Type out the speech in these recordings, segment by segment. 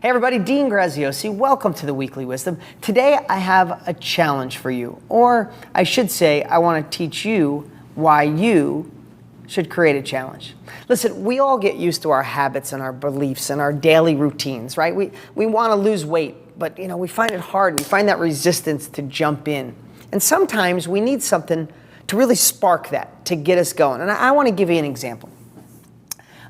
Hey everybody, Dean Graziosi. Welcome to the Weekly Wisdom. Today I have a challenge for you, or I should say I want to teach you why you should create a challenge. Listen, we all get used to our habits and our beliefs and our daily routines, right? We want to lose weight, but we find it hard. We find that resistance to jump in. And sometimes we need something to really spark that, to get us going. And I want to give you an example.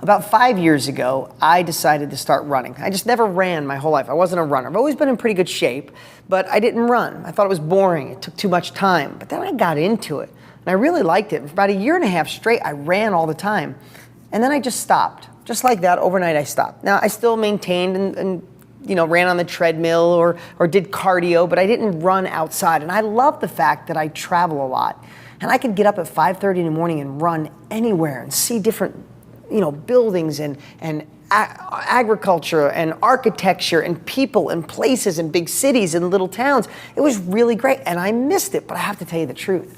About 5 years ago, I decided to start running. I just never ran my whole life. I wasn't a runner. I've always been in pretty good shape, but I didn't run. I thought it was boring. It took too much time. But then I got into it, and I really liked it. For about a year and a half straight, I ran all the time. And then I just stopped. Just like that, overnight I stopped. Now, I still maintained and ran on the treadmill or did cardio, but I didn't run outside. And I love the fact that I travel a lot. And I could get up at 5:30 in the morning and run anywhere and see different buildings and agriculture and architecture and people and places and big cities and little towns. It was really great, and I missed it, but I have to tell you the truth.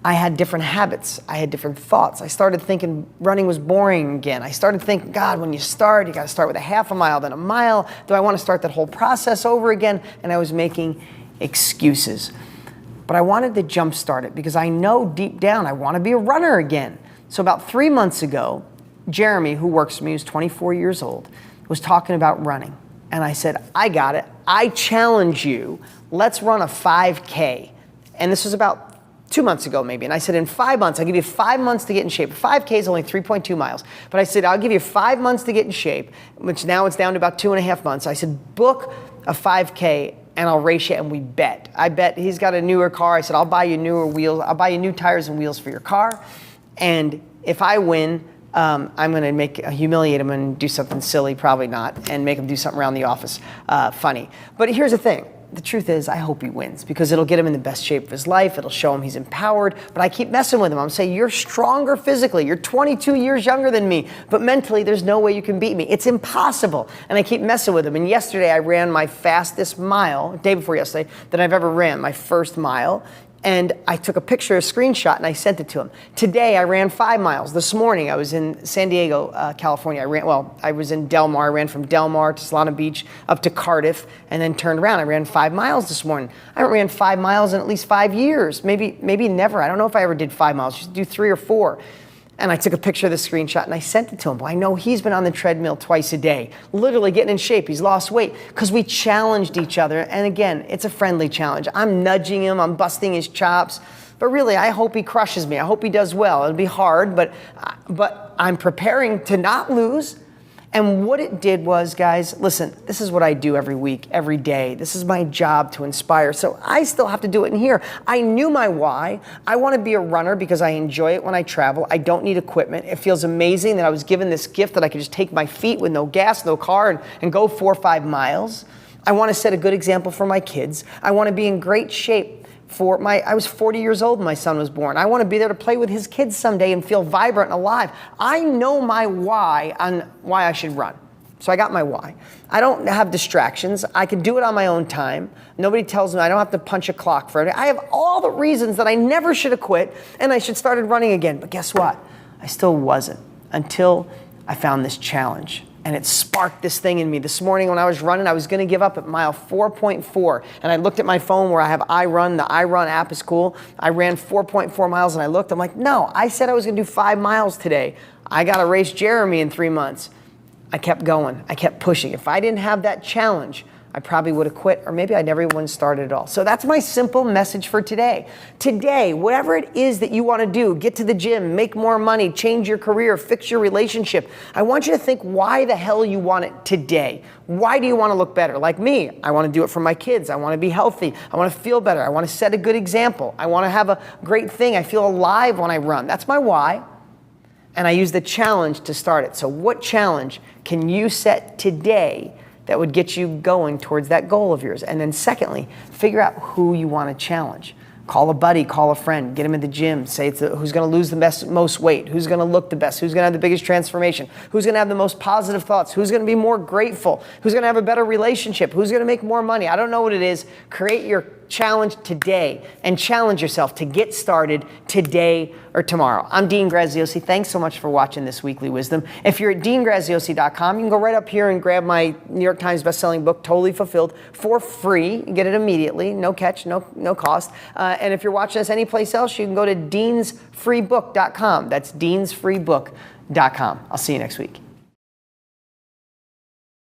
I had different habits. I had different thoughts. I started thinking running was boring again. I started thinking, God, when you start, you got to start with a half a mile, then a mile. Do I want to start that whole process over again? And I was making excuses. But I wanted to jumpstart it because I know deep down I want to be a runner again. So about 3 months ago, Jeremy, who works for me, who's 24 years old, was talking about running. And I said, I got it. I challenge you. Let's run a 5K. And this was about 2 months ago maybe. And I said, in 5 months, I'll give you 5 months to get in shape. 5K is only 3.2 miles. But I said, I'll give you 5 months to get in shape, which now it's down to about 2.5 months. I said, book a 5K and I'll race you, and we bet. I bet he's got a newer car. I said, I'll buy you newer wheels. I'll buy you new tires and wheels for your car. And if I win, I'm going to humiliate him and do something silly, probably not, and make him do something around the office funny. But here's the thing. The truth is, I hope he wins because it'll get him in the best shape of his life. It'll show him he's empowered. But I keep messing with him. I'm saying, you're stronger physically. You're 22 years younger than me. But mentally, there's no way you can beat me. It's impossible. And I keep messing with him. And yesterday, I ran my fastest mile, day before yesterday, that I've ever ran, my first mile. And I took a picture, a screenshot, and I sent it to him. Today, I ran 5 miles. This morning, I was in San Diego, California. I was in Del Mar. I ran from Del Mar to Solana Beach up to Cardiff and then turned around. I ran 5 miles this morning. I haven't ran 5 miles in at least 5 years, maybe never. I don't know if I ever did 5 miles. Just do 3 or 4. And I took a picture of the screenshot and I sent it to him. Well, I know he's been on the treadmill twice a day, literally getting in shape. He's lost weight because we challenged each other. And again, it's a friendly challenge. I'm nudging him. I'm busting his chops. But really, I hope he crushes me. I hope he does well. It'll be hard, but I'm preparing to not lose. And what it did was, guys, listen, this is what I do every week, every day. This is my job to inspire. So I still have to do it in here. I knew my why. I want to be a runner because I enjoy it when I travel. I don't need equipment. It feels amazing that I was given this gift that I could just take my feet with no gas, no car, and go 4 or 5 miles. I want to set a good example for my kids. I want to be in great shape. I was 40 years old when my son was born. I want to be there to play with his kids someday and feel vibrant and alive. I know my why on why I should run. So I got my why. I don't have distractions. I can do it on my own time. Nobody tells me I don't have to punch a clock for it. I have all the reasons that I never should have quit and I should started running again. But guess what? I still wasn't until I found this challenge. And it sparked this thing in me. This morning when I was running, I was going to give up at mile 4.4. And I looked at my phone where I have iRun. The iRun app is cool. I ran 4.4 miles and I looked. I'm like, no, I said I was going to do 5 miles today. I got to race Jeremy in 3 months. I kept going. I kept pushing. If I didn't have that challenge, I probably would have quit, or maybe I never even started at all. So that's my simple message for today. Today, whatever it is that you want to do, get to the gym, make more money, change your career, fix your relationship, I want you to think why the hell you want it today. Why do you want to look better? Like me, I want to do it for my kids. I want to be healthy. I want to feel better. I want to set a good example. I want to have a great thing. I feel alive when I run. That's my why. And I use the challenge to start it. So what challenge can you set today that would get you going towards that goal of yours? And then secondly, figure out who you want to challenge. Call a buddy, call a friend, get him in the gym, say who's going to lose the most weight, who's going to look the best, who's going to have the biggest transformation, who's going to have the most positive thoughts, who's going to be more grateful, who's going to have a better relationship, who's going to make more money. I don't know what it is. Create your challenge today and challenge yourself to get started today or tomorrow. I'm Dean Graziosi. Thanks so much for watching this Weekly Wisdom. If you're at deangraziosi.com, you can go right up here and grab my New York Times bestselling book, Totally Fulfilled, for free. You get it immediately, no catch, no cost. And if you're watching us anyplace else, you can go to deansfreebook.com. That's deansfreebook.com. I'll see you next week.